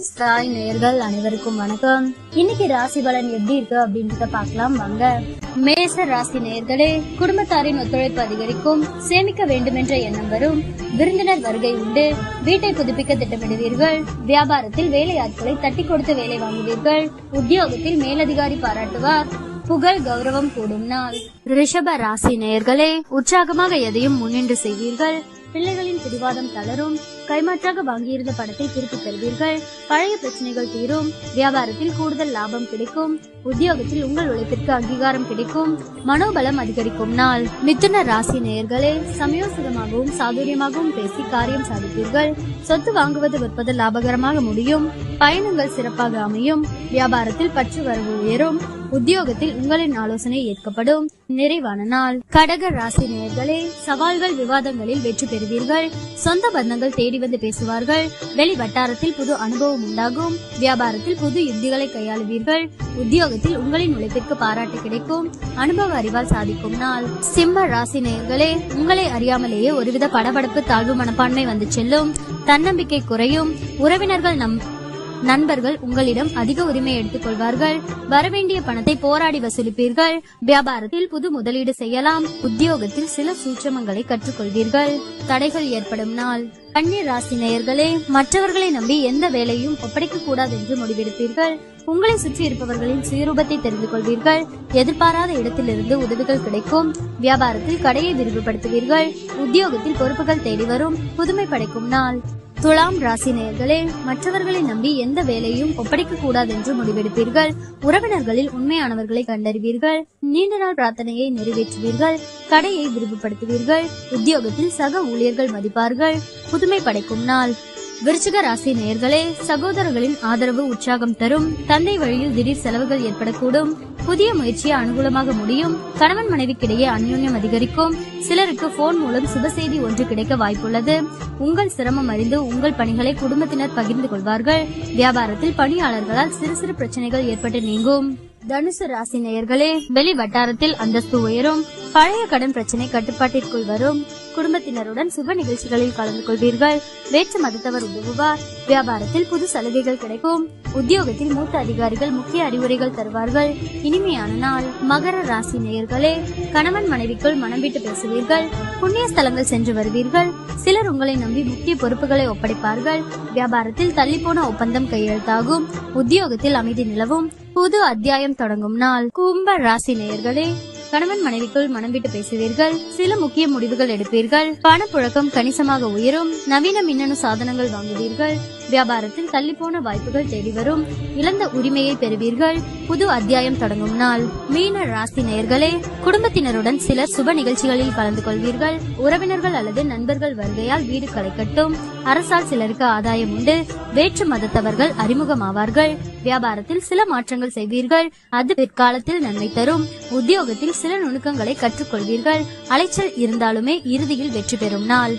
சாய் நேயர்கள் அனைவருக்கும் வணக்கம். இன்னைக்கு ராசி பலன் எப்படி இருக்கு அப்படின்றத பார்க்கலாம் வாங்க. மேச ராசி நேயர்களே, குடும்பத்தாரின் ஒத்துழைப்பு அதிகரிக்கும், சேமிக்க வேண்டும் என்ற எண்ணம் வரும், விருந்தினர் வருகை உண்டு, வீட்டை புதுப்பிக்க திட்டமிடுவீர்கள், வியாபாரத்தில் வேலையாட்களை தட்டி கொடுத்து வேலை வாங்குவீர்கள், உத்தியோகத்தில் மேலதிகாரி பாராட்டுவார், புகழ் கௌரவம் கூடும் நாள். ரிஷப ராசி நேயர்களே, உற்சாகமாக எதையும் முன்னின்று செய்வீர்கள், பிள்ளைகளின் பிடிவாதம் தளரும், கைமாற்றாக வாங்கியிருந்த பணத்தை திருப்பி தருவீர்கள், பழைய பிரச்சனைகள் தீரும், வியாபாரத்தில் கூடுதல் லாபம் கிடைக்கும், உத்தியோகத்தில் உங்கள் உழைப்பிற்கு அங்கீகாரம் கிடைக்கும், மனோபலம் அதிகரிக்கும் நாள். மிதுன ராசி நேயர்களே, சமயோசிதமாகவும் சாதுரியமாகவும் பேசி காரியம் சாதிப்பீர்கள், சொத்து வாங்குவது விற்பது லாபகரமாக முடியும், பயணங்கள் சிறப்பாக அமையும், வியாபாரத்தில் பற்று வரவு உயரும், உத்தியோகத்தில் உங்களின் ஆலோசனை ஏற்கப்படும், நிறைவான நாள். கடக ராசி நேயர்களே, சவால்கள் விவாதங்களில் வெற்றி பெறுவீர்கள், சொந்த பந்தங்கள் தேடி வந்து பேசுவார்கள், வெளி வட்டாரத்தில் புது அனுபவம் உண்டாகும், வியாபாரத்தில் புது யுக்திகளை கையாளுவீர்கள், உத்தியோகத்தில் உங்களின் உழைப்பிற்கு பாராட்டு கிடைக்கும், அனுபவ அறிவால் சாதிக்கும் நாள். சிம்ம ராசி நேயர்களே, உங்களை அறியாமலேயே ஒருவித படபடப்பு தாழ்வு மனப்பான்மை வந்து செல்லும், தன்னம்பிக்கை குறையும், உறவினர்கள் நண்பர்கள் உங்களிடம் அதிக உரிமை எடுத்துக் கொள்வார்கள், வரவேண்டிய பணத்தை போராடி வசூலிப்பீர்கள், வியாபாரத்தில் புது முதலீடு செய்யலாம், உத்தியோகத்தில் சில சூட்சமங்களை கற்றுக்கொள்வீர்கள், தடைகள் ஏற்படும் நாள். கன்னி ராசி நேயர்களே, மற்றவர்களை நம்பி எந்த வேலையும் ஒப்படைக்க கூடாது என்று முடிவெடுப்பீர்கள், உங்களை சுற்றி இருப்பவர்களின் சுயரூபத்தை தெரிந்து கொள்வீர்கள், எதிர்பாராத இடத்திலிருந்து உதவிகள் கிடைக்கும், வியாபாரத்தில் கடையை விரிவுபடுத்துவீர்கள், உத்தியோகத்தில் பொறுப்புகள் தேடி வரும், புதுமை படைக்கும் நாள். துலாம் ராசி நேயர்களே, மற்றவர்களை நம்பி எந்த வேலையும் ஒப்படைக்க கூடாது என்று முடிவெடுப்பீர்கள், உறவினர்களில் உண்மையானவர்களை கண்டறிவீர்கள், நீண்ட நாள் பிரார்த்தனையை நிறைவேற்றுவீர்கள், கடையை விரிவுபடுத்துவீர்கள், உத்தியோகத்தில் சக ஊழியர்கள் மதிப்பார்கள், புதுமை படைக்கும் நாள். விருச்சிக ராசி நேயர்களே, சகோதரர்களின் ஆதரவு உற்சாகம் தரும், தந்தை வழியில் திடீர் செலவுகள் ஏற்படக்கூடும், புதிய முயற்சியை அனுகூலமாக முடியும், கணவன் மனைவிக்கிடையே அந்யோன்யம் அதிகரிக்கும், சிலருக்கு போன் மூலம் சுப செய்தி ஒன்று கிடைக்க வாய்ப்புள்ளது, உங்கள் சிரமம் அறிந்து உங்கள் பணிகளை குடும்பத்தினர் பகிர்ந்து கொள்வார்கள், வியாபாரத்தில் பணியாளர்களால் சிறு சிறு பிரச்சனைகள் ஏற்பட்டு நீங்கும். தனுசு ராசி நேயர்களே, வெளி வட்டாரத்தில் அந்தஸ்து உயரும், பழைய கடன் பிரச்சனை கட்டுப்பாட்டிற்குள் வரும், குடும்பத்தினருடன் சுப நிகழ்ச்சிகளில் கலந்து கொள்வீர்கள், வேற்று மதத்தவர் உதவுவார், வியாபாரத்தில் புது சலுகைகள் கிடைக்கும், உத்தியோகத்தில் மூத்த அதிகாரிகள் முக்கிய அறிவுரைகள் தருவார்கள், இனிமையான நாள். மகர ராசி நேயர்களே, கணவன் மனைவிக்குள் மனம் விட்டு பேசுவீர்கள், புண்ணிய ஸ்தலங்கள் சென்று வருவீர்கள், சிலர் உங்களை நம்பி முக்கிய பொறுப்புகளை ஒப்படைப்பார்கள், வியாபாரத்தில் தள்ளிப்போன ஒப்பந்தம் கையெழுத்தாகும், உத்தியோகத்தில் அமைதி நிலவும், புது அத்தியாயம் தொடங்கும் நாள். கும்ப ராசி நேயர்களே, கணவன் மனைவிக்குள் மனம் விட்டு பேசுவீர்கள், சில முக்கிய முடிவுகள் எடுப்பீர்கள், பணப்புழக்கம் கணிசமாக உயரும், நவீன மின்னணு சாதனங்கள் வாங்குவீர்கள், வியாபாரத்தில் தள்ளிப்போன வாய்ப்புகள் தேடி வரும், இழந்த உரிமையை பெறுவீர்கள், புது அத்தியாயம் தொடங்கும் நாள். மீன ராசி நேயர்களே, குடும்பத்தினருடன் சிலர் சுப நிகழ்ச்சிகளில் கலந்து கொள்வீர்கள், உறவினர்கள் அல்லது நண்பர்கள் வருகையால் வீடு களை கட்டும், அரசால் சிலருக்கு ஆதாயம் உண்டு, வேற்று மதத்தவர்கள் அறிமுகமாவார்கள், வியாபாரத்தில் சில மாற்றங்கள் செய்வீர்கள், அது பிற்காலத்தில் நன்மை தரும், உத்தியோகத்தில் சில நுணுக்கங்களை கற்றுக்கொள்வீர்கள், அலைச்சல் இருந்தாலுமே இறுதியில் வெற்றி பெறும் நாள்.